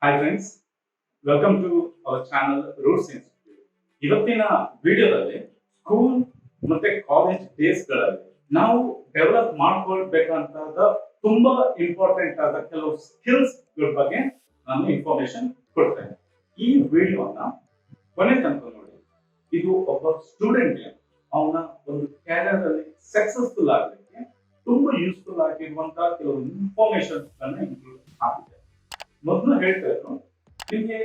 Hi friends, welcome to our channel Roots Institute. ಇವತ್ತಿನ ವಿಡಿಯೋದಲ್ಲಿ school ಮತ್ತೆ ಕಾಲೇಜ್ ಡೇಸ್ಗಳಲ್ಲಿ ನಾವು ಡೆವಲಪ್ ಮಾಡ್ಕೊಳ್ಬೇಕಂತಾದ ತುಂಬಾ ಇಂಪಾರ್ಟೆಂಟ್ ಆದ ಕೆಲವು ಸ್ಕಿಲ್ಸ್ ಬಗ್ಗೆ ನಾನು ಇನ್ಫಾರ್ಮೇಶನ್ ಕೊಡ್ತೇನೆ. ಈ ವಿಡಿಯೋನ ಕೊನೆ ತನಕ ನೋಡಿ. ಇದು ಒಬ್ಬ ಸ್ಟೂಡೆಂಟ್ ಅವನ ಒಂದು ಕ್ಯಾರಿಯರ್ ಅಲ್ಲಿ ಸಕ್ಸಸ್ಫುಲ್ ಆಗಲಿಕ್ಕೆ ತುಂಬಾ ಯೂಸ್ಫುಲ್ ಆಗಿರುವಂತಹ ಕೆಲವು ಇನ್ಫಾರ್ಮೇಶನ್ ಇನ್ಕ್ಲೂಡ್ ಆಗಿದೆ. ಮೊದಲು ಹೇಳ್ತಾ ಇದ್ರು ನಿಮಗೆ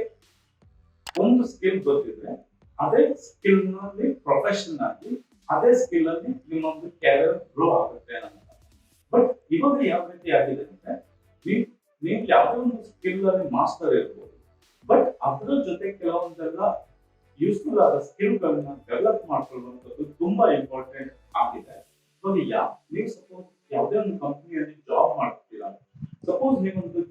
ಒಂದು ಸ್ಕಿಲ್ ಗೊತ್ತಿದ್ರೆ ಅದೇ ಸ್ಕಿಲ್ ನಲ್ಲಿ ಪ್ರೊಫೆಷನ್ ಆಗಿ ಅದೇ ಸ್ಕಿಲ್ ಅಲ್ಲಿ ನಿಮ್ಮ ಒಂದು ಕ್ಯಾರಿಯರ್ ಗ್ರೋ ಆಗುತ್ತೆ ಅಂತ. ಬಟ್ ಇವಾಗ ಯಾವ ರೀತಿ ಆಗಿದೆ ಅಂದ್ರೆ ನೀವು ಯಾವುದೇ ಒಂದು ಸ್ಕಿಲ್ ಅಲ್ಲಿ ಮಾಸ್ಟರ್ ಇರ್ಬೋದು, ಬಟ್ ಅದರ ಜೊತೆ ಕೆಲವೊಂದೆಲ್ಲ ಯೂಸ್ಫುಲ್ ಆದ ಸ್ಕಿಲ್ ಗಳನ್ನ ಡೆವಲಪ್ ಮಾಡ್ಕೊಳ್ಳುವಂಥದ್ದು ತುಂಬಾ ಇಂಪಾರ್ಟೆಂಟ್ ಆಗಿದೆ. ಇವಾಗ ನೀವು ಸಪೋಸ್ ಯಾವುದೇ ಒಂದು ಕಂಪನಿಯಲ್ಲಿ ಜಾಬ್ ಮಾಡ್ತೀರಾ, ಸಪೋಸ್ ನೀವೊಂದು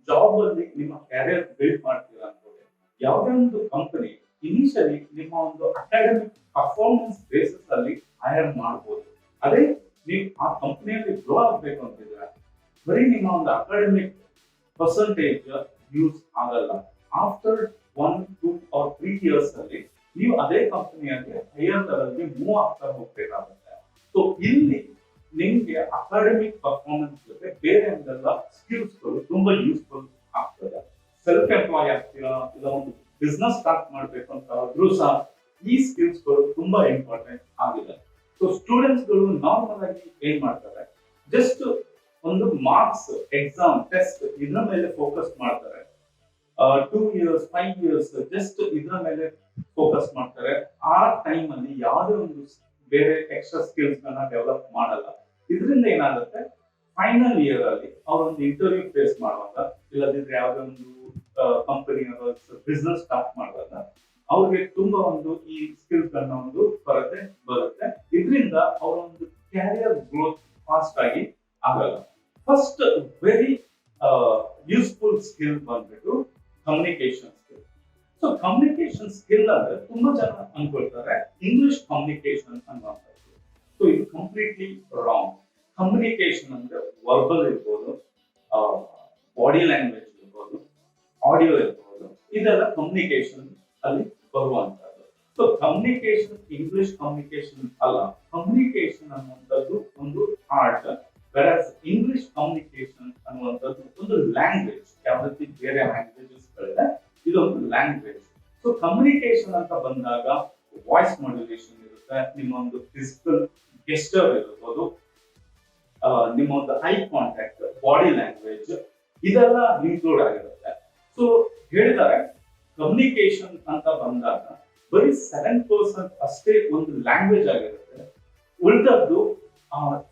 ಜಾಬ್ ಅಲ್ಲಿ ನಿಮ್ಮ ಕ್ಯಾರಿಯರ್ ಬಿಲ್ಡ್ ಮಾಡ್ತೀರಾ ಅನ್ಕೊಳ್ಳಿ. ಯಾವುದೇ ಒಂದು ಕಂಪನಿ ಇನಿಷಿಯಲಿ ನಿಮ್ಮ ಒಂದು ಅಕಾಡೆಮಿಕ್ ಪರ್ಫಾರ್ಮೆನ್ಸ್ ಬೇಸಿಸ್ ಅಲ್ಲಿ ಹೈರ್ ಮಾಡಬಹುದು. ಅದೇ ನೀವು ಆ ಕಂಪನಿಯಲ್ಲಿ ಗ್ರೋ ಆಗ್ಬೇಕು ಅಂತಿದ್ರೆ ಬರೀ ನಿಮ್ಮ ಒಂದು ಅಕಾಡೆಮಿಕ್ ಪರ್ಸೆಂಟೇಜ್ ಯೂಸ್ ಆಗಲ್ಲ. ಆಫ್ಟರ್ 1, 2 or 3 years ಅಲ್ಲಿ ನೀವು ಅದೇ ಕಂಪನಿಯಲ್ಲಿ ಹೈಯರ್ ಲೆವೆಲ್ಗೆ ಮೂವ್ ಆಗ್ತಾ ಹೋಗ್ಬೇಕಾಗುತ್ತೆ. ಸೊ ಇಲ್ಲಿ ನಿಮ್ಗೆ ಅಕಾಡೆಮಿಕ್ ಪರ್ಫಾರ್ಮೆನ್ಸ್ ಜೊತೆ ಬೇರೆ ಒಂದೆಲ್ಲ ಸ್ಕಿಲ್ಸ್ಗಳು ತುಂಬಾ ಯೂಸ್ಫುಲ್ ಆಗ್ತದೆ. ಸೆಲ್ಫ್ ಎಂಪ್ಲಾಯ್ ಆಗ್ತೀರಾ, ಇಲ್ಲ ಒಂದು ಬಿಸ್ನೆಸ್ ಸ್ಟಾರ್ಟ್ ಮಾಡ್ಬೇಕು ಅಂತ ಆದ್ರೂ ಸಹ ಈ ಸ್ಕಿಲ್ಸ್ಗಳು ತುಂಬಾ ಇಂಪಾರ್ಟೆಂಟ್ ಆಗಿದೆ. ಸೊ ಸ್ಟೂಡೆಂಟ್ಸ್ಗಳು ನಾರ್ಮಲ್ ಆಗಿ ಏನ್ ಮಾಡ್ತಾರೆ, ಜಸ್ಟ್ ಒಂದು ಮಾರ್ಕ್ಸ್, ಎಕ್ಸಾಮ್, ಟೆಸ್ಟ್ ಇದ್ರ ಮೇಲೆ ಫೋಕಸ್ ಮಾಡ್ತಾರೆ. 2 years, 5 years ಜಸ್ಟ್ ಇದ್ರ ಮೇಲೆ ಫೋಕಸ್ ಮಾಡ್ತಾರೆ. ಆ ಟೈಮ್ ಅಲ್ಲಿ ಯಾವುದೇ ಒಂದು ಬೇರೆ ಎಕ್ಸ್ಟ್ರಾ ಸ್ಕಿಲ್ಸ್ ಗಳನ್ನ ಡೆವಲಪ್ ಮಾಡಲ್ಲ. ಇದರಿಂದ ಏನಾಗುತ್ತೆ, ಫೈನಲ್ ಇಯರ್ ಅಲ್ಲಿ ಅವರೊಂದು ಇಂಟರ್ವ್ಯೂ ಫೇಸ್ ಮಾಡುವಾಗ, ಇಲ್ಲದಿದ್ರೆ ಯಾವುದೇ ಒಂದು ಕಂಪನಿ ಬಿಸ್ನೆಸ್ ಸ್ಟಾರ್ಟ್ ಮಾಡುವಾಗ ಅವ್ರಿಗೆ ತುಂಬಾ ಒಂದು ಈ ಸ್ಕಿಲ್ಸ್ ಗಳನ್ನ ಒಂದು ಕೊರತೆ ಬರುತ್ತೆ. ಇದರಿಂದ ಅವರ ಒಂದು ಕ್ಯಾರಿಯರ್ ಗ್ರೋತ್ ಫಾಸ್ಟ್ ಆಗಿ ಆಗಲ್ಲ. ಫಸ್ಟ್ ವೆರಿ ಯೂಸ್ಫುಲ್ ಸ್ಕಿಲ್ ಬಂದ್ಬಿಟ್ಟು communication skill. So communication skill ಅಂದ್ರೆ ತುಂಬಾ ಜನ ಅನ್ಕೊಳ್ತಾರೆ ಇಂಗ್ಲಿಷ್ ಕಮ್ಯುನಿಕೇಶನ್ ಅನ್ನುವಂಥದ್ದು. ಸೊ ಇದು ಕಂಪ್ಲೀಟ್ಲಿ ರಾಂಗ್. ಕಮ್ಯುನಿಕೇಶನ್ ಅಂದ್ರೆ ವರ್ಬಲ್ ಇರ್ಬೋದು, ಬಾಡಿ ಲ್ಯಾಂಗ್ವೇಜ್ ಇರ್ಬೋದು, ಆಡಿಯೋ ಇರ್ಬೋದು, ಇದೆಲ್ಲ ಕಮ್ಯುನಿಕೇಶನ್ ಅಲ್ಲಿ ಬರುವಂತದ್ದು. ಸೊ ಕಮ್ಯುನಿಕೇಶನ್ ಇಂಗ್ಲಿಷ್ ಕಮ್ಯುನಿಕೇಶನ್ ಅಲ್ಲ. ಕಮ್ಯುನಿಕೇಶನ್ ಅನ್ನುವಂಥದ್ದು ಒಂದು ಆರ್ಟ್, ವೆರಾಸ್ ಇಂಗ್ಲಿಷ್ ಕಮ್ಯುನಿಕೇಶನ್ ಅನ್ನುವಂಥದ್ದು ಒಂದು ಲ್ಯಾಂಗ್ವೇಜ್. ಯಾವ ರೀತಿ ಬೇರೆ ಲ್ಯಾಂಗ್ವೇಜಸ್ ಗಳಿದೆ, ಇದೊಂದು ಲ್ಯಾಂಗ್ವೇಜ್. ಸೊ ಕಮ್ಯುನಿಕೇಶನ್ ಅಂತ ಬಂದಾಗ ವಾಯ್ಸ್ ಮಾಡ್ಯುಲೇಷನ್ ಇರುತ್ತೆ, ನಿಮ್ಮ ಒಂದು ಫಿಸಿಕಲ್ ಗೆಸ್ಚರ್ ಇರ್ಬೋದು, ನಿಮ್ಮ ಒಂದು ಐ ಕಾಂಟ್ಯಾಕ್ಟ್, ಬಾಡಿ ಲ್ಯಾಂಗ್ವೇಜ್, ಇದೆಲ್ಲ ಇನ್ಕ್ಲೂಡ್ ಆಗಿರುತ್ತೆ. ಸೊ ಹೇಳಿದ್ದಾರೆ ಕಮ್ಯುನಿಕೇಶನ್ ಅಂತ ಬಂದಾಗ ಬರೀ 7% ಅಷ್ಟೇ ಒಂದು ಲ್ಯಾಂಗ್ವೇಜ್ ಆಗಿರುತ್ತೆ. ಉಳಿದದ್ದು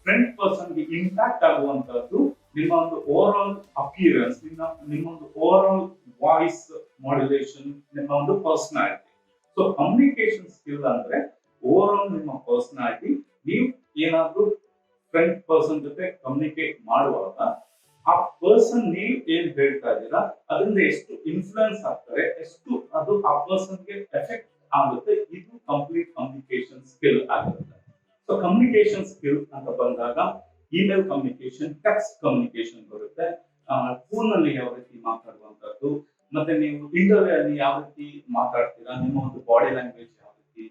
ಫ್ರಂಟ್ ಪರ್ಸನ್ಗೆ ಇಂಪ್ಯಾಕ್ಟ್ ಆಗುವಂತದ್ದು ನಿಮ್ಮ ಒಂದು ಓವರ್ ಆಲ್ ಅಪಿಯರೆನ್ಸ್, ನಿಮ್ಮ ಒಂದು ಓವರ್ ಆಲ್ ವಾಯ್ಸ್ ಮಾಡ್ಯುಲೇಷನ್, ನಿಮ್ಮ ಒಂದು ಪರ್ಸನಾಲಿಟಿ. ಸೊ ಕಮ್ಯುನಿಕೇಶನ್ ಸ್ಕಿಲ್ ಅಂದ್ರೆ ಓವರ್ ಆಲ್ ನಿಮ್ಮ ಪರ್ಸನಾಲಿಟಿ. ನೀವು ಏನಾದ್ರೂ ಫ್ರೆಂಡ್ ಪರ್ಸನ್ ಜೊತೆ ಕಮ್ಯುನಿಕೇಟ್ ಮಾಡುವಾಗ ಆ ಪರ್ಸನ್ ನೀವು ಏನ್ ಹೇಳ್ತಾ ಇದ್ದೀರಾ ಅದರಿಂದ ಎಷ್ಟು ಇನ್ಫ್ಲುಯೆನ್ಸ್ ಆಗ್ತಾರೆ, ಎಷ್ಟು ಅದು ಆ ಪರ್ಸನ್ಗೆ ಎಫೆಕ್ಟ್ ಆಗುತ್ತೆ, ಇದು ಕಂಪ್ಲೀಟ್ ಕಮ್ಯುನಿಕೇಶನ್ ಸ್ಕಿಲ್ ಆಗಿರುತ್ತೆ. ಸೊ ಕಮ್ಯುನಿಕೇಶನ್ ಸ್ಕಿಲ್ ಅಂತ ಬಂದಾಗ ಇಮೇಲ್ ಕಮ್ಯುನಿಕೇಶನ್, ಟೆಕ್ಸ್ಟ್ ಕಮ್ಯುನಿಕೇಶನ್ ಬರುತ್ತೆ, ಫೋನ್ ಅಲ್ಲಿ ಯಾವ ರೀತಿ ಮಾತಾಡುವಂತದ್ದು, ಮತ್ತೆ ನೀವು ಇಂಟರ್ವ್ಯೂ ಅಲ್ಲಿ ಯಾವ ರೀತಿ ಮಾತಾಡ್ತೀರಾ, ನಿಮ್ಮ ಒಂದು ಬಾಡಿ ಲ್ಯಾಂಗ್ವೇಜ್ ಯಾವ ರೀತಿ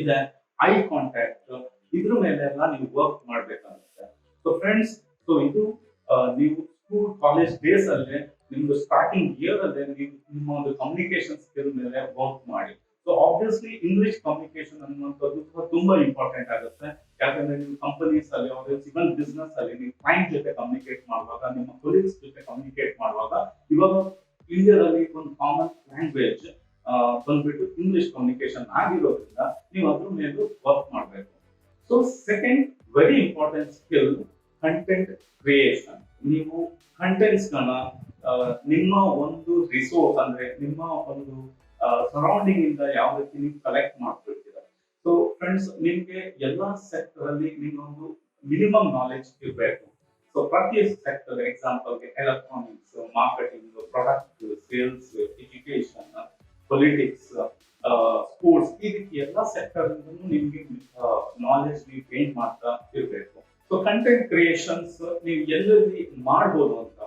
ಇದೆ, ಐ ಕಾಂಟ್ಯಾಕ್ಟ್, ಇದ್ರ ಮೇಲೆ ಎಲ್ಲ ನೀವು ವರ್ಕ್ ಮಾಡ್ಬೇಕಾಗುತ್ತೆ. ಸೊ ಫ್ರೆಂಡ್ಸ್, ಸೊ ಇದು ನೀವು ಸ್ಕೂಲ್ ಕಾಲೇಜ್ ಡೇಸ್ ಅಲ್ಲೇ ನಿಮ್ದು ಸ್ಟಾರ್ಟಿಂಗ್ ಇಯರ್ ಅಲ್ಲೇ ನೀವು ನಿಮ್ಮ ಒಂದು ಕಮ್ಯುನಿಕೇಶನ್ ಸ್ಕಿಲ್ ಮೇಲೆ ವರ್ಕ್ ಮಾಡಿ. ಸೊ ಆಬ್ವಿಯಸ್ಲಿ ಇಂಗ್ಲಿಷ್ ಕಮ್ಯುನಿಕೇಶನ್ ಅನ್ನುವಂಥದ್ದು ತುಂಬಾ ಇಂಪಾರ್ಟೆಂಟ್ ಆಗುತ್ತೆ. ಯಾಕಂದ್ರೆ ನೀವು ಕಂಪನೀಸ್ ಅಲ್ಲಿ, ಇವನ್ ಬಿಸ್ನೆಸ್ ಅಲ್ಲಿ ನೀವು ಕ್ಲೈಂಟ್ ಜೊತೆ ಕಮ್ಯುನಿಕೇಟ್ ಮಾಡುವಾಗ, ನಿಮ್ಮ ಕೊಲೀಗ್ಸ್ ಜೊತೆ ಕಮ್ಯುನಿಕೇಟ್ ಮಾಡುವಾಗ, ಇವಾಗ ಇಂಡಿಯಾದಲ್ಲಿ ಒಂದು ಕಾಮನ್ ಲ್ಯಾಂಗ್ವೇಜ್ ಬಂದ್ಬಿಟ್ಟು ಇಂಗ್ಲಿಷ್ ಕಮ್ಯುನಿಕೇಶನ್ ಆಗಿರೋದ್ರಿಂದ ನೀವು ಅದ್ರ ಮೇಲೂ ವರ್ಕ್ ಮಾಡಬೇಕು. So second very important skill, content creation. ನೀವು ಕಂಟೆಂಟ್ಸ್ ಗಳನ್ನ ನಿಮ್ಮ ಒಂದು ರಿಸೋರ್ಸ್ ಅಂದ್ರೆ ನಿಮ್ಮ ಒಂದು ಸರೌಂಡಿಂಗ್ ಇಂದ ಯಾವ ರೀತಿ ನೀವು ಕಲೆಕ್ಟ್ ಮಾಡ್ಕೊಳ್ತೀರಾ. ಸೊ ಫ್ರೆಂಡ್ಸ್, ನಿಮ್ಗೆ ಎಲ್ಲಾ ಸೆಕ್ಟರ್ ಅಲ್ಲಿ ನಿಮ್ಮೊಂದು ಮಿನಿಮಮ್ ನಾಲೆಜ್ ಇರಬೇಕು. ಸೊ ಪ್ರತಿ ಸೆಕ್ಟರ್, ಎಕ್ಸಾಂಪಲ್ಗೆ electronics, marketing, product sales, education, politics, sports, ಈ ರೀತಿ ಎಲ್ಲ ಸೆಕ್ಟರ್ ನಿಮ್ಗೆ ನಾಲೆಜ್ ನೀವು ಗೇನ್ ಮಾಡ್ತಾ ಇರಬೇಕು. ಸೊ ಕಂಟೆಂಟ್ ಕ್ರಿಯೇಷನ್ಸ್ ನೀವು ಎಲ್ಲೆಲ್ಲಿ ಮಾಡ್ಬೋದು ಅಂತ.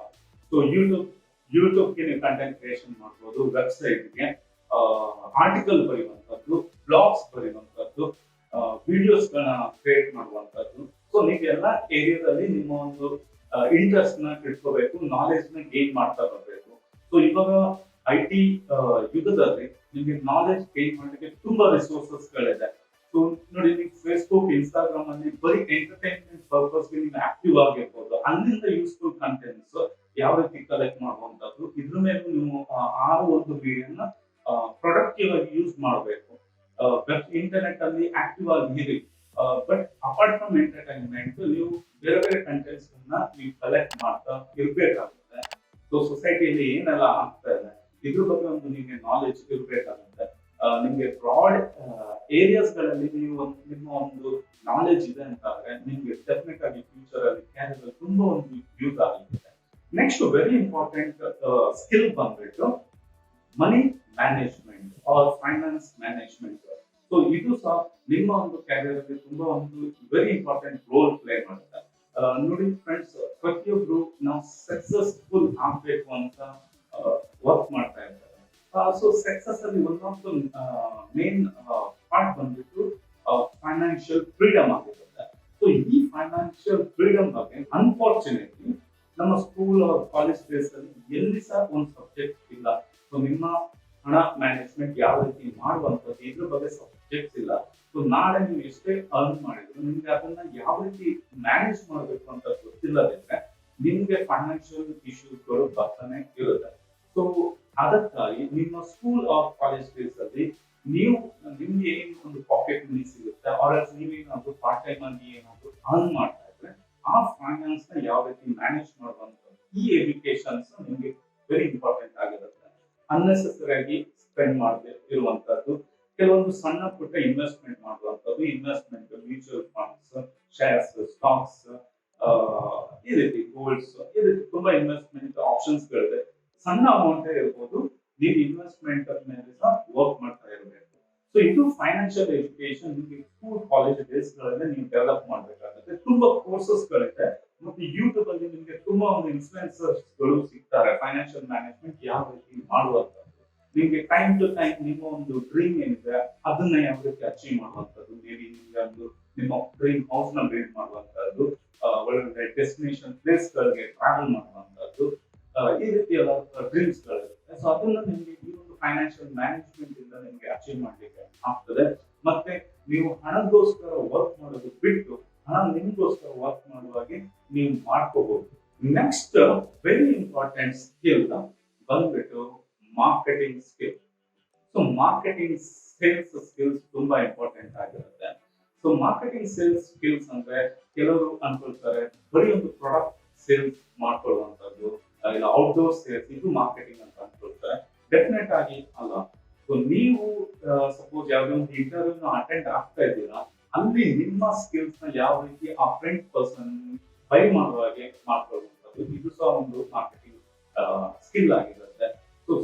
ಸೊ ಯೂಟ್ಯೂಬ್ ಯೂಟ್ಯೂಬ್ಗೆ ನೀವು ಕಂಟೆಂಟ್ ಕ್ರಿಯೇಷನ್ ಮಾಡ್ಬೋದು, ವೆಬ್ಸೈಟ್ಗೆ ಆರ್ಟಿಕಲ್ ಬರೆಯುವಂಥದ್ದು, ಬ್ಲಾಗ್ಸ್ ಬರೆಯುವಂಥದ್ದು, ವಿಡಿಯೋಸ್ಗಳನ್ನ ಕ್ರಿಯೇಟ್ ಮಾಡುವಂಥದ್ದು. ಸೊ ನೀವು ಎಲ್ಲ ಏರಿಯಾದಲ್ಲಿ ನಿಮ್ಮ ಒಂದು ಇಂಟ್ರೆಸ್ಟ್ ನ ಇಟ್ಕೋಬೇಕು, ನಾಲೆಜ್ ನ ಗೇನ್ ಮಾಡ್ತಾ ಬರಬೇಕು. ಸೊ ಇವಾಗ IT ಯುಗದಲ್ಲಿ ನಿಮಗೆ ನಾಲೆಜ್ ಗೇನ್ ಮಾಡಲಿಕ್ಕೆ ತುಂಬಾ ರಿಸೋರ್ಸಸ್ ಗಳಿದೆ. ಸೊ ನೋಡಿ, ನೀವು ಫೇಸ್ಬುಕ್, ಇನ್ಸ್ಟಾಗ್ರಾಮ್ ಅಲ್ಲಿ ಬರೀ ಎಂಟರ್ಟೈನ್ಮೆಂಟ್ ಪರ್ಪಸ್ಗೆ ನೀವು ಆಕ್ಟಿವ್ ಆಗಿರ್ಬೋದು. ಅಲ್ಲಿಂದ ಯೂಸ್ಫುಲ್ ಕಂಟೆಂಟ್ಸ್ ಯಾವ ರೀತಿ ಕಲೆಕ್ಟ್ ಮಾಡುವಂತದ್ದು, ಇದ್ರ ಮೇಲೆ ನೀವು ಆ ಒಂದು ವಿಡಿಯೋನ ಪ್ರೊಡಕ್ಟಿವ್ ಆಗಿ ಯೂಸ್ ಮಾಡಬೇಕು. ಇಂಟರ್ನೆಟ್ ಅಲ್ಲಿ ಆಕ್ಟಿವ್ ಆಗಿ ಇರಿ, ಬಟ್ ಅಪಾರ್ಟ್ ಫ್ರಮ್ ಎಂಟರ್ಟೈನ್ಮೆಂಟ್ ನೀವು ಬೇರೆ ಬೇರೆ ಕಂಟೆಂಟ್ಸ್ ನೀವು ಕಲೆಕ್ಟ್ ಮಾಡ್ತಾ ಇರ್ಬೇಕಾಗುತ್ತೆ. ಸೊ ಸೊಸೈಟಿಯಲ್ಲಿ ಏನೆಲ್ಲ ಆಗ್ತಾ ಇದೆ ಇದ್ರ ಬಗ್ಗೆ ಒಂದು ನಿಮಗೆ ನಾಲೆಜ್ ಇರ್ಬೇಕಾಗುತ್ತೆ. ನಿಮ್ಗೆ ಬ್ರಾಡ್ ಏರಿಯಾಸ್ ಗಳಲ್ಲಿ ನೀವು ನಿಮ್ಮ ಒಂದು ನಾಲೆಜ್ ಇದೆ ಅಂತ ಆದ್ರೆ ನಿಮ್ಗೆ ಡೆಫಿನೆಟ್ ಆಗಿ ಫ್ಯೂಚರ್ ಅಲ್ಲಿ ಕ್ಯಾರಿಯರ್ ತುಂಬಾ ಒಂದು ಯೂಸ್ ಆಗುತ್ತೆ. ನೆಕ್ಸ್ಟ್ ವೆರಿ ಇಂಪಾರ್ಟೆಂಟ್ ಸ್ಕಿಲ್ ಬಂದ್ಬಿಟ್ಟು money management or finance management. So ಇದು ಸಹ ನಿಮ್ಮ ಒಂದು ಕ್ಯಾರಿಯರ್ ಅಲ್ಲಿ ತುಂಬಾ ಒಂದು ವೆರಿ ಇಂಪಾರ್ಟೆಂಟ್ ರೋಲ್ ಪ್ಲೇ ಮಾಡುತ್ತೆ. ನೋಡಿ ಫ್ರೆಂಡ್ಸ್, ಪ್ರತಿಯೊಬ್ರು ನಾವು ಸಕ್ಸಸ್ಫುಲ್ ಆಗ್ಬೇಕು ಅಂತ ವರ್ಕ್ ಮಾಡ್ತಾ ಇದ್ದಾರೆ. ಸೊ ಸಕ್ಸಸ್ ಅಲ್ಲಿ one of the main part ಬಂದ್ಬಿಟ್ಟು ಫೈನಾನ್ಷಿಯಲ್ ಫ್ರೀಡಮ್ ಆಗಿರುತ್ತೆ. ಸೊ ಈ ಫೈನಾನ್ಷಿಯಲ್ ಫ್ರೀಡಮ್ ಬಗ್ಗೆ ಅನ್ಫಾರ್ಚುನೇಟ್ಲಿ ನಮ್ಮ ಸ್ಕೂಲ್ ಕಾಲೇಜ್ ಡೇಸ್ ಅಲ್ಲಿ ಎಲ್ಲಿ ಸಹ ಒಂದು ಸಬ್ಜೆಕ್ಟ್ ಇಲ್ಲ. ಸೊ ನಿಮ್ಮ ಹಣ ಮ್ಯಾನೇಜ್ಮೆಂಟ್ ಯಾವ ರೀತಿ ಮಾಡುವಂಥದ್ದು ಇದ್ರ ಬಗ್ಗೆ ಸಬ್ಜೆಕ್ಟ್ಸ್ ಇಲ್ಲ. ಸೊ ನಾಳೆ ನೀವು ಎಷ್ಟೇ ಅರ್ನ್ ಮಾಡಿದ್ರು ನಿಮ್ಗೆ ಅದನ್ನ ಯಾವ ರೀತಿ ಮ್ಯಾನೇಜ್ ಮಾಡಬೇಕು ಅಂತ ಗೊತ್ತಿಲ್ಲದಿದ್ರೆ ನಿಮ್ಗೆ ಫೈನಾನ್ಷಿಯಲ್ ಇಶ್ಯೂಸ್ಗಳು ಬರ್ತಾನೆ ಇರುತ್ತೆ. ಸೊ ಅದಕ್ಕಾಗಿ ನಿಮ್ಮ ಸ್ಕೂಲ್ ಆರ್ ಕಾಲೇಜ್ ಡೇಸ್ ಅಲ್ಲಿ ನೀವು ನಿಮ್ಗೆ ಏನು ಒಂದು ಪಾಕೆಟ್ ಮನಿ ಸಿಗುತ್ತೆ, ಆರ್ ನೀವೇನಾದ್ರು ಪಾರ್ಟ್ ಟೈಮ್ ಆಗಿ ಏನಾದ್ರು ಅರ್ನ್ ಮಾಡ್ತಾ ಇದ್ರೆ ಆ ಫೈನಾನ್ಸ್ ನ ಯಾವ ರೀತಿ ಮ್ಯಾನೇಜ್ ಮಾಡುವಂಥದ್ದು, ಈ ಎಜುಕೇಶನ್ಸ್ ನಿಮ್ಗೆ ವೆರಿ ಇಂಪಾರ್ಟೆಂಟ್ ಆಗಿರುತ್ತೆ. ಅನ್ನೆಸೆಸರಿ ಆಗಿ ಸ್ಪೆಂಡ್ ಮಾಡದೆ ಇರುವಂತದ್ದು, ಕೆಲವೊಂದು ಸಣ್ಣ ಪುಟ್ಟ ಇನ್ವೆಸ್ಟ್ಮೆಂಟ್ ಮಾಡುವಂಥದ್ದು, investment mutual funds, shares, stocks, ಈ ರೀತಿ ಗೋಲ್ಡ್ಸ್, ಈ ರೀತಿ ತುಂಬಾ ಇನ್ವೆಸ್ಟ್ಮೆಂಟ್ ಆಪ್ಷನ್ಸ್ ಗಳಿದೆ. ಸಣ್ಣ ಅಮೌಂಟ್ ಇರ್ಬೋದು, ನೀವು ಇನ್ವೆಸ್ಟ್ಮೆಂಟ್ ಮೇಲೆ ಸಹ ವರ್ಕ್ ಮಾಡ್ತಾ ಇರಬೇಕು. ಸೊ ಇದು ಫೈನಾನ್ಷಿಯಲ್ ಎಜುಕೇಶನ್ ನಿಮಗೆ ಸ್ಕೂಲ್ ಕಾಲೇಜ್ ಡೇಸ್ ಗಳಲ್ಲಿ ನೀವು ಡೆವಲಪ್ ಮಾಡಬೇಕಾಗುತ್ತೆ. ತುಂಬಾ ಕೋರ್ಸಸ್ ಗಳಿದೆ ಮತ್ತೆ ಯೂಟ್ಯೂಬ್ ಅಲ್ಲಿ ನಿಮಗೆ ತುಂಬಾ ಒಂದು ಇನ್ಫ್ಲುಯೆನ್ಸರ್ಸ್ ಗಳು ಸಿಗ್ತಾರೆ ಫೈನಾನ್ಷಿಯಲ್ ಮ್ಯಾನೇಜ್ಮೆಂಟ್ ಯಾವ ರೀತಿ ಮಾಡುವಂಥದ್ದು. ನಿಮ್ಗೆ ಟೈಮ್ ಟು ಟೈಮ್ ನಿಮ್ಮ ಒಂದು ಡ್ರೀಮ್ ಏನಿದೆ ಅದನ್ನ ಯಾವ ರೀತಿ ಅಚೀವ್ ಮಾಡುವಂಥದ್ದು, ಮೇಬಿ ನಿಮ್ಗೆ ಒಂದು ನಿಮ್ಮ ಡ್ರೀಮ್ ಹೌಸ್ ನ ಬಿಲ್ಡ್ ಮಾಡುವಂಥದ್ದು, ಒಳ್ಳೆ ಡೆಸ್ಟಿನೇಷನ್ ಪ್ಲೇಸ್ ಗಳಿಗೆ ಟ್ರಾವೆಲ್ ಮಾಡುವಂಥದ್ದು, ಈ ರೀತಿ ಎಲ್ಲ ಡ್ರೀಮ್ಸ್ ಗಳಿರುತ್ತೆ. ಸೊ ಅದನ್ನ ನಿಮ್ಗೆ ಈ ಒಂದು ಫೈನಾನ್ಷಿಯಲ್ ಮ್ಯಾನೇಜ್ಮೆಂಟ್ ಇಂದ ನಿಮ್ಗೆ ಅಚೀವ್ ಮಾಡ್ಲಿಕ್ಕೆ ಆಗ್ತದೆ. ಮತ್ತೆ ನೀವು ಹಣಗೋಸ್ಕರ ವರ್ಕ್ ಮಾಡೋದು ಬಿಟ್ಟು ಹಣ ನಿಮ್ಗೋಸ್ಕರ ವರ್ಕ್ ಮಾಡುವಾಗೆ ನೀವು ಮಾಡ್ಕೋಬಹುದು. ನೆಕ್ಸ್ಟ್ ವೆರಿ ಇಂಪಾರ್ಟೆಂಟ್ ಸ್ಕಿಲ್ ಬಂದ್ಬಿಟ್ಟು marketing skill. So marketing sales skills ತುಂಬಾ ಇಂಪಾರ್ಟೆಂಟ್ ಆಗಿರುತ್ತೆ. ಸೊ ಮಾರ್ಕೆಟಿಂಗ್ ಸೇಲ್ಸ್ ಸ್ಕಿಲ್ಸ್ ಅಂದ್ರೆ ಕೆಲವರು ಅನ್ಕೊಳ್ತಾರೆ ಬರೀ ಒಂದು ಪ್ರಾಡಕ್ಟ್ ಸೇಲ್ಸ್ ಮಾಡ್ಕೊಳ್ಳುವಂಥದ್ದು, ಇಲ್ಲ ಔಟ್ಡೋರ್ ಸೇಲ್ಸ್ ಇದು ಮಾರ್ಕೆಟಿಂಗ್ ಅಂತ ಅನ್ಕೊಳ್ತಾರೆ. ಡೆಫಿನೆಟ್ ಆಗಿ ಅಲ್ಲ. ಸೊ ನೀವು ಸಪೋಸ್ ಯಾವುದೇ ಒಂದು ಇಂಟರ್ವ್ಯೂ ಅಟೆಂಡ್ ಆಗ್ತಾ ಇದ್ದೀರಾ, ಅಲ್ಲಿ ನಿಮ್ಮ ಸ್ಕಿಲ್ಸ್ ನ ಯಾವ ರೀತಿ ಆ ಫ್ರೆಂಡ್ ಪರ್ಸನ್ ಬೈ ಮಾಡುವ ಹಾಗೆ ಮಾಡ್ಕೊಳ್ಳುವಂಥದ್ದು, ಇದು ಸಹ ಒಂದು ಮಾರ್ಕೆಟಿಂಗ್ ಸ್ಕಿಲ್ ಆಗಿರುತ್ತೆ. ಸೊ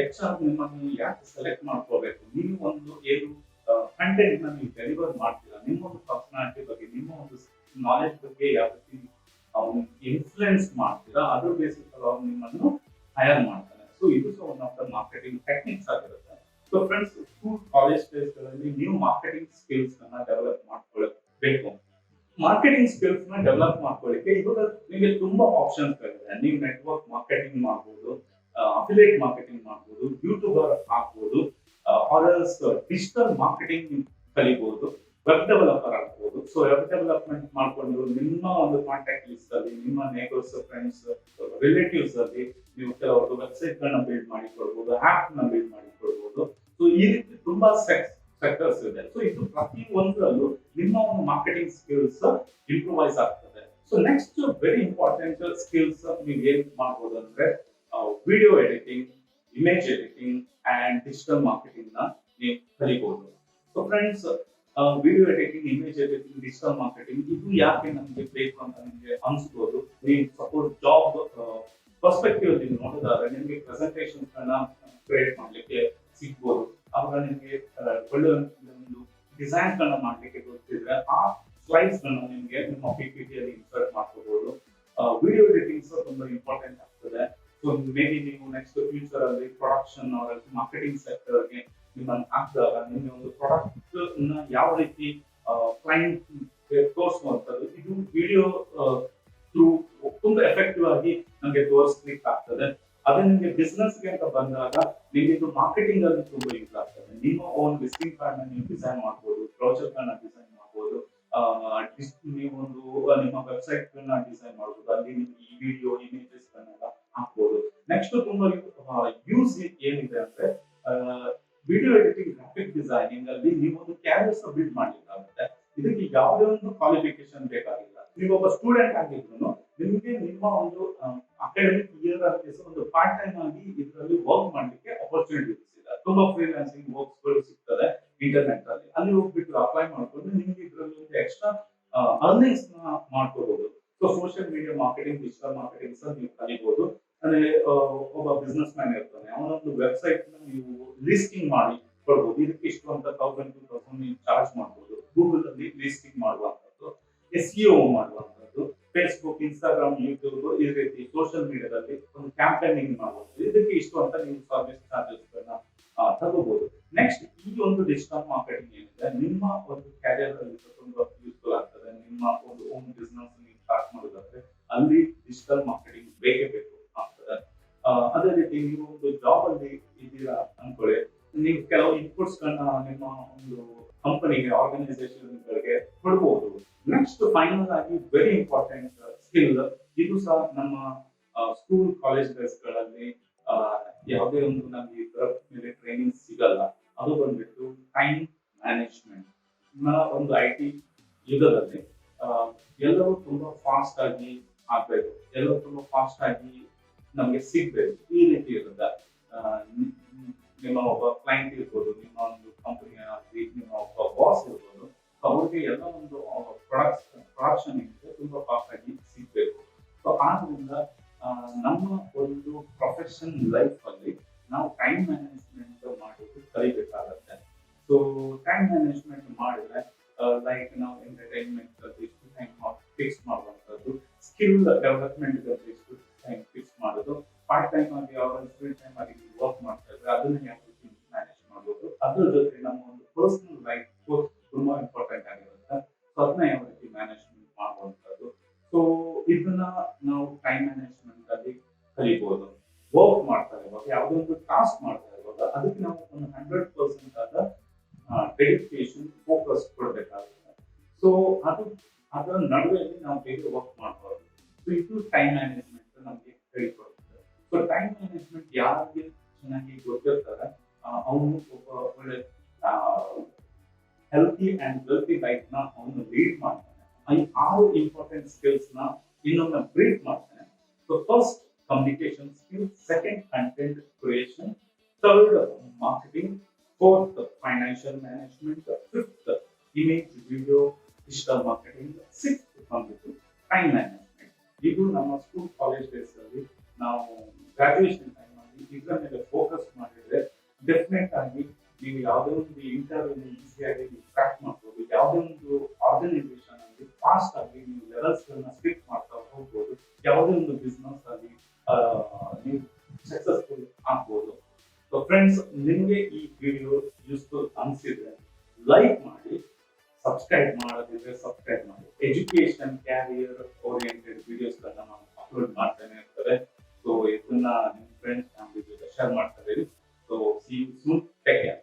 HR ನಿಮ್ಮನ್ನು ಯಾಕೆ ಸೆಲೆಕ್ಟ್ ಮಾಡ್ಕೋಬೇಕು, ನೀವು ಒಂದು ಏನು ಕಂಟೆಂಟ್ ನ ನೀವು ಡೆಲಿವರ್ ಮಾಡ್ತೀರಾ, ನಿಮ್ಮ ಒಂದು ಪರ್ಸನಾಲಿಟಿ ಬಗ್ಗೆ, ನಿಮ್ಮ ಒಂದು ನಾಲೆಜ್ ಬಗ್ಗೆ ಯಾವ ರೀತಿ ಇನ್ಫ್ಲುಯೆನ್ಸ್ ಮಾಡ್ತೀರಾ, ಅದ್ರ ಬೇಸಿಸ್ ಅಲ್ಲಿ ನಿಮ್ಮನ್ನು ಹೈರ್ ಮಾಡ್ತಾನೆ. ಸೊ ಇದು ಸಹ one of the marketing techniques ಆಗಿರುತ್ತೆ. So friends, school college days ಗಳಲ್ಲಿ ನೀವು ಮಾರ್ಕೆಟಿಂಗ್ ಸ್ಕಿಲ್ಸ್ ಅನ್ನ ಡೆವಲಪ್ ಮಾಡ್ಕೊಳ್ಬೇಕು. ಮಾರ್ಕೆಟಿಂಗ್ ಸ್ಕಿಲ್ಸ್ ನ ಡೆವಲಪ್ ಮಾಡ್ಕೊಳ್ಳಿಕ್ಕೆ ಇವಾಗ ನಿಮಗೆ ತುಂಬಾ ಆಪ್ಷನ್ಸ್ ಗಳಿದೆ. ನೀವು ನೆಟ್ವರ್ಕ್ ಮಾರ್ಕೆಟಿಂಗ್ ಮಾಡ್ಬೋದು, ಅಫಿಲಿಯೇಟ್ ಮಾರ್ಕೆಟಿಂಗ್ ಮಾಡ್ಬೋದು, ಯೂಟ್ಯೂಬರ್ ಆಗ್ಬೋದು, ಆರ್ಎಲ್ಸ್ ಡಿಜಿಟಲ್ ಮಾರ್ಕೆಟಿಂಗ್ ಕಲಿಬಹುದು, ವೆಬ್ ಡೆವಲಪರ್ ಆಗ್ಬೋದು. ಸೊ ವೆಬ್ ಡೆವಲಪ್ಮೆಂಟ್ ಮಾಡ್ಕೊಂಡು ನಿಮ್ಮ ಒಂದು ಕಾಂಟ್ಯಾಕ್ಟ್ ಲಿಸ್ಟ್ ಅಲ್ಲಿ ನಿಮ್ಮ ನೇಬರ್ಸ್, ಫ್ರೆಂಡ್ಸ್, ರಿಲೇಟಿವ್ಸ್ ಅಲ್ಲಿ ನೀವು ಕೆಲವರು ವೆಬ್ಸೈಟ್ ಗಳನ್ನ ಬಿಲ್ಡ್ ಮಾಡಿ ಕೊಡ್ಬೋದು, ಆಪ್ ನ ಬಿಲ್ಡ್ ಮಾಡಿ ಕೊಡ್ಬೋದು. ಸೊ ಈ ರೀತಿ ತುಂಬಾ ಸೆಕ್ಟರ್ಸ್ ಇದೆ. ಸೊ ಇದು ಪ್ರತಿ ಒಂದರಲ್ಲೂ ನಿಮ್ಮ ಒಂದು ಮಾರ್ಕೆಟಿಂಗ್ ಸ್ಕಿಲ್ಸ್ ಇಂಪ್ರೂವೈಸ್ ಆಗ್ತದೆ. So next very important skills ನೀವು ಏನ್ ಮಾಡ್ಬೋದು ಅಂದ್ರೆ video editing, image editing and digital marketing ನ ನೀವು ಕಲಿಬಹುದು. So friends, video editing, image editing, digital marketing ಇದು ಯಾಕೆ ನಮಗೆ ಬೇಕು ಅಂತ ನಿಮಗೆ ಅನ್ಸ್ಬೋದು. ನೀವು ಸಪೋಸ್ ಜಾಬ್ ಪರ್ಸ್ಪೆಕ್ಟಿವ್ ಅಲ್ಲಿ ನೋಡಿದಾಗ ನಿಮಗೆ ಪ್ರೆಸೆಂಟೇಷನ್ ಗಳನ್ನ ಕ್ರಿಯೇಟ್ ಮಾಡ್ಲಿಕ್ಕೆ ಸಿಗ್ಬೋದು. ಅವಾಗ ನಿಮಗೆ ಒಳ್ಳೆ ಒಂದು ಡಿಸೈನ್ ಗಳನ್ನ ಮಾಡ್ಲಿಕ್ಕೆ ಗೊತ್ತಿದ್ರೆ ಆ ಸ್ಲೈಡ್ಸ್ ಗಳನ್ನ ನಿಮಗೆ ನಿಮ್ಮ PPT ಅಲ್ಲಿ ಇನ್ಸರ್ಟ್ ಮಾಡ್ಕೋಬಹುದು. ವಿಡಿಯೋ ಎಡಿಟಿಂಗ್ ತುಂಬಾ ಇಂಪಾರ್ಟೆಂಟ್ ಆಗ್ತದೆ. ಸೊ ಮೇ ಬಿ ನೀವು ನೆಕ್ಸ್ಟ್ ಫ್ಯೂಚರ್ ಅಲ್ಲಿ ಪ್ರೊಡಕ್ಷನ್ ಅವರ ಮಾರ್ಕೆಟಿಂಗ್ ಸೆಕ್ಟರ್ಗೆ ನಿಮ್ಮನ್ನು ಹಾಕಿದಾಗ ನಿಮಗೆ ಒಂದು ಪ್ರಾಡಕ್ಟ್ ಯಾವ ರೀತಿ ಕ್ಲೈಂಟ್ ತೋರಿಸುವಂಥದ್ದು ಇದು ವಿಡಿಯೋ ಥ್ರೂ ತುಂಬಾ ಎಫೆಕ್ಟಿವ್ ಆಗಿ ನಮಗೆ ತೋರಿಸ್ಲಿಕ್ಕೆ ಆಗ್ತದೆ. ಅದೇ ನಿಮಗೆ ಬಿಸ್ನೆಸ್ಗೆ ಅಂತ ಬಂದಾಗ ನಿಮಗೆ ಇದು ಮಾರ್ಕೆಟಿಂಗ್ ಅಲ್ಲಿ ತುಂಬಾ ಯೂಸ್ ಆಗ್ತದೆ. ನಿಮ್ಮ ಓನ್ ವಿಸಿಟಿಂಗ್ ಕಾರ್ಡ್ ನ ನೀವು ಡಿಸೈನ್ ಮಾಡಬಹುದು, ಬ್ರೌಚರ್ ಗಳನ್ನ ಡಿಸೈನ್ ಮಾಡಬಹುದು, ನೀವು ಒಂದು ನಿಮ್ಮ ವೆಬ್ಸೈಟ್ ಗಳನ್ನ ಡಿಸೈನ್ ಮಾಡಬಹುದು, ಅಲ್ಲಿ ನಿಮಗೆ ಈ ವಿಡಿಯೋ ಇಮೇಜಸ್ ಗಳನ್ನೆಲ್ಲ ಹಾಕಬಹುದು. ನೆಕ್ಸ್ಟ್ ತುಂಬಾ ಯೂಸ್ ಏನಿದೆ ಅಂದ್ರೆ ವಿಡಿಯೋ ಎಡಿಟಿಂಗ್, ಗ್ರಾಫಿಕ್ ಡಿಸೈನಿಂಗ್ ಅಲ್ಲಿ ನೀವು ಒಂದು ಕ್ಯಾನ್ವಸ್ ಬಿಲ್ಡ್ ಮಾಡಲಿಕ್ಕಾಗುತ್ತೆ. ಇದಕ್ಕೆ ಯಾವುದೇ ಒಂದು ಕ್ವಾಲಿಫಿಕೇಶನ್ ಬೇಕಾಗಿಲ್ಲ. ನೀವು ಒಬ್ಬ ಸ್ಟೂಡೆಂಟ್ ಆಗಿದ್ರು ನಿಮಗೆ ನಿಮ್ಮ ಒಂದು ಅಕಾಡೆಮಿಕ್ ಇಯರ್ ಅಲ್ಲಿ ಒಂದು ಪಾರ್ಟ್ ಟೈಮ್ ಆಗಿ ಇದರಲ್ಲಿ ವರ್ಕ್ ಮಾಡಲಿಕ್ಕೆ ಅಪರ್ಚುನಿಟೀಸ್ ಇದೆ. ತುಂಬಾ ಫ್ರೀಲಾನ್ಸಿಂಗ್ ವರ್ಕ್ಸ್ ಗಳು ಸಿಗ್ತದೆ ಇಂಟರ್ನೆಟ್ ಅಲ್ಲಿ. ಅಲ್ಲಿ ಹೋಗ್ಬಿಟ್ಟು ಅಪ್ಲೈ ಮಾಡ್ಕೊಂಡು ನಿಮಗೆ ಇದರಲ್ಲಿ ಒಂದು ಎಕ್ಸ್ಟ್ರಾ ಅರ್ನಿಂಗ್ಸ್ ಮಾಡ್ಕೋಬಹುದು. So social media marketing, digital marketing ಸಹ ನೀವು ಕಲಿಬಹುದು. ಅಂದ್ರೆ ಒಬ್ಬ ಬಿಸ್ನೆಸ್ ಮ್ಯಾನ್ ಇರ್ತಾನೆ, ಅವನೊಂದು ವೆಬ್ಸೈಟ್ ನ ನೀವು ಲಿಸ್ಟಿಂಗ್ ಮಾಡಿ ಕೊಡ್ಬೋದು. ಇದಕ್ಕೆ ಇಷ್ಟು ಅಂತ 1000-2000 ನೀವು ಚಾರ್ಜ್ ಮಾಡಬಹುದು. ಗೂಗಲ್ ಅಲ್ಲಿ ಲಿಸ್ಟಿಂಗ್ ಮಾಡುವಂತದ್ದು, SEO ಮಾಡುವಂತದ್ದು, ಫೇಸ್ಬುಕ್, ಇನ್ಸ್ಟಾಗ್ರಾಮ್, ಯೂಟ್ಯೂಬ್ ಈ ರೀತಿ ಸೋಷಿಯಲ್ ಮೀಡಿಯಾದಲ್ಲಿ ಒಂದು ಕ್ಯಾಂಪೇನಿಂಗ್ ಮಾಡುವುದು. ಇದಕ್ಕೆ ಇಷ್ಟು ಅಂತ ನೀವು ಸರ್ವಿಸ್ ಚಾರ್ಜಸ್ ಗಳನ್ನ ತಗೋಬಹುದು. ನೆಕ್ಸ್ಟ್ ಈ ಒಂದು ಡಿಜಿಟಲ್ ಮಾರ್ಕೆಟಿಂಗ್ ಏನಿದೆ ನಿಮ್ಮ ಒಂದು ಕ್ಯಾರಿಯರ್ ಅಲ್ಲಿ ತುಂಬಾ ಯೂಸ್ಫುಲ್ ಆಗ್ತದೆ. ನಿಮ್ಮ ಒಂದು ಓನ್ ಬಿಸ್ನೆಸ್ ನೀವು ಸ್ಟಾರ್ಟ್ ಮಾಡೋದಾದ್ರೆ ಅಲ್ಲಿ ಡಿಜಿಟಲ್ ಮಾರ್ಕೆಟಿಂಗ್ ಬೇಕೇ ಬೇಕು ಆಗ್ತದೆ. ಅದೇ ರೀತಿ ನೀವು ಒಂದು ಜಾಬ್ ಅಲ್ಲಿ ಇದ್ದೀರಾ ಅನ್ಕೊಳ್ಳಿ, ನೀವು ಕೆಲವು ಇನ್ಪುಟ್ಸ್ ಗಳನ್ನ ನಿಮ್ಮ ಒಂದು ಕಂಪನಿಗೆ, ಆರ್ಗನೈಸೇಷನ್ ಗಳಿಗೆ ಕೊಡಬಹುದು. ನೆಕ್ಸ್ಟ್ ಫೈನಲ್ ಆಗಿ ವೆರಿ ಇಂಪಾರ್ಟೆಂಟ್ ಸ್ಕಿಲ್, ಇದು ಸಹ ನಮ್ಮ ಸ್ಕೂಲ್ ಕಾಲೇಜ್ ಗಳಲ್ಲಿ ಯಾವುದೇ ಒಂದು ನಮಗೆ ಇದರ ಮೇಲೆ ಟ್ರೈನಿಂಗ್ ಸಿಗಲ್ಲ. ಅದು ಬಂದ್ಬಿಟ್ಟು ಟೈಮ್ ಮ್ಯಾನೇಜ್ಮೆಂಟ್. ಒಂದು IT ಯುಗದಲ್ಲಿ ಎಲ್ಲರೂ ತುಂಬಾ ಫಾಸ್ಟ್ ಆಗಿ ಆಗ್ಬೇಕು, ಎಲ್ಲರೂ ತುಂಬಾ ಫಾಸ್ಟ್ ಆಗಿ ನಮಗೆ ಸಿಗ್ಬೇಕು, ಈ ರೀತಿ ಇರುತ್ತೆ. ನಿಮ್ಮ ಒಬ್ಬ ಕ್ಲೈಂಟ್ ಇರ್ಬೋದು, ನಿಮ್ಮ ಒಂದು ಕಂಪನಿ ಆಗಲಿ, ನಿಮ್ಮ ಒಬ್ಬ ಬಾಸ್ ಇರ್ಬೋದು, ಅವ್ರಿಗೆ ಎಲ್ಲ ಒಂದು ಪ್ರೊಡಕ್ಷನ್ ಏನಿದೆ ತುಂಬಾ ಫಾಸ್ಟ್ ಆಗಿ ಸಿಗ್ಬೇಕು. ಸೊ ಆದ್ರಿಂದ ನಮ್ಮ ಒಂದು ಪ್ರೊಫೆಷನ್ ಲೈಫ್ ಅಲ್ಲಿ ನಾವು ಟೈಮ್ ಮ್ಯಾನೇಜ್ಮೆಂಟ್ ಮಾಡೋದು ಕಲಿಬೇಕಾಗತ್ತೆ. ಸೊ ಟೈಮ್ ಮ್ಯಾನೇಜ್ಮೆಂಟ್ ಮಾಡಿದ್ರೆ ಲೈಕ್ ನಾವು ಎಂಟರ್ಟೈನ್ಮೆಂಟ್ ಎಷ್ಟು ಟೈಮ್ ಫಿಕ್ಸ್ ಮಾಡುವಂಥದ್ದು, ಸ್ಕಿಲ್ ಡೆವಲಪ್ಮೆಂಟ್ ಎಷ್ಟು ಟೈಮ್ ಫಿಕ್ಸ್ ಮಾಡೋದು, ಪಾರ್ಟ್ ಟೈಮ್ ಆಗಿ ಅವರ ಫ್ರೀ ಟೈಮ್ ಆಗಿ ವರ್ಕ್ ಮಾಡ್ತಾ ಇದ್ರೆ ಅದನ್ನ ಯಾವ ರೀತಿ ಮ್ಯಾನೇಜ್ ಮಾಡಬಹುದು, ಅದ್ರ ಜೊತೆ ನಮ್ಮ ಒಂದು ಪರ್ಸನಲ್ ಲೈಫ್ ತುಂಬಾ ಇಂಪಾರ್ಟೆಂಟ್ ಆಗಿರುತ್ತೆ. ಸೊ ಅದನ್ನ ಯಾವ ರೀತಿ ಮ್ಯಾನೇಜ್ಮೆಂಟ್ ಮಾಡುವಂಥದ್ದು. ಸೊ ಇದನ್ನ ನಾವು ಟೈಮ್ ಮ್ಯಾನೇಜ್ಮೆಂಟ್ ಅಲ್ಲಿ ಕಲಿಬಹುದು. ವರ್ಕ್ ಮಾಡ್ತಾ ಇರುವಾಗ, ಯಾವುದೋ ಒಂದು ಟಾಸ್ಕ್ ಮಾಡ್ತಾ ಇರುವಾಗ ಅದಕ್ಕೆ ನಾವು ಒಂದು 100% ಆದ ಡೆಡಿಕೇಶನ್, ಫೋಕಸ್ ಕೊಡಬೇಕಾಗುತ್ತೆ. ಸೊ ಅದರ ನಡುವೆಯಲ್ಲಿ ನಾವು ಬೇಗ ವರ್ಕ್ ಮಾಡಬಾರ್ದು. ಸೊ ಇದು ಟೈಮ್ ಮ್ಯಾನೇಜ್ಮೆಂಟ್ ನಮಗೆ ಹೇಳಿಕೊಡುತ್ತೆ. ಸೊ ಟೈಮ್ ಮ್ಯಾನೇಜ್ಮೆಂಟ್ ಯಾರಿಗೆ ಚೆನ್ನಾಗಿ ಗೊತ್ತಿರ್ತಾರೆ ಅವನು ಒಬ್ಬ ಒಳ್ಳೆ ಹೆಲ್ತಿ ಅಂಡ್ ವೆಲ್ತಿ ಲೈಫ್ ನ ಅವನು ಲೀಡ್ ಮಾಡ್ತಾನೆ. ಈ 6 ಇಂಪಾರ್ಟೆಂಟ್ ಸ್ಕಿಲ್ಸ್ ನ ಇನ್ನೊಮ್ಮೆ ಬ್ರೀಫ್ ಮಾಡ್ತಾನೆ. So first communication skills, second content creation, third marketing, fourth financial management, fifth image video digital marketing, sixth time management. ಇದು ನಮ್ಮ ಸ್ಕೂಲ್ ಕಾಲೇಜ್ ಡೇಸ್ ಅಲ್ಲಿ ನಾವು ಗ್ರಾಜುಯೇಷನ್ ಟೈಮ್ ಅಲ್ಲಿ ಇದರ ಮೇಲೆ ಫೋಕಸ್ ಮಾಡಿದ್ರೆ ಡೆಫಿನೆಟ್ ಆಗಿ ನೀವು ಯಾವುದೇ ಒಂದು ಇಂಟರ್ವ್ಯೂ ಈಸಿಯಾಗಿ ನೀವು ಕ್ರ್ಯಾಕ್ ಮಾಡ್ಬೋದು. ಯಾವುದೇ ಒಂದು ಆರ್ಗನೈಸೇಷನ್ ಅಲ್ಲಿ ಫಾಸ್ಟ್ ಆಗಿ ನೀವು ಲೆವೆಲ್ಸ್ ಗಳನ್ನ ಸ್ಕಿಪ್ ಮಾಡ್ತಾ ಹೋಗ್ಬೋದು. ಯಾವುದೇ ಒಂದು ಬಿಸ್ನೆಸ್ ಅಲ್ಲಿ ನೀವು ಸಕ್ಸಸ್ಫುಲ್ ಆಗ್ಬೋದು. ಸೊ ಫ್ರೆಂಡ್ಸ್, ನಿಮಗೆ ಈ ವಿಡಿಯೋ ಯೂಸ್ಫುಲ್ ಅನಿಸಿದ್ರೆ ಲೈಕ್ ಮಾಡಿ, ಸಬ್ಸ್ಕ್ರೈಬ್ ಮಾಡದಿದ್ರೆ ಸಬ್ಸ್ಕ್ರೈಬ್ ಮಾಡಿ. ಎಜುಕೇಶನ್, ಕ್ಯಾರಿಯರ್ ಓರಿಯೆಂಟೆಡ್ ವಿಡಿಯೋಸ್ ಗಳನ್ನ ನಾವು ಅಪ್ಲೋಡ್ ಮಾಡ್ತಾನೆ ಇರ್ತೇವೆ. ಸೊ ಇದನ್ನ ನಿಮ್ಮ ಫ್ರೆಂಡ್ಸ್ ಫ್ಯಾಮಿಲಿ ಜೊತೆ ಶೇರ್ ಮಾಡ್ತಾ ಇದ್ದೀವಿ. So see you soon, take care.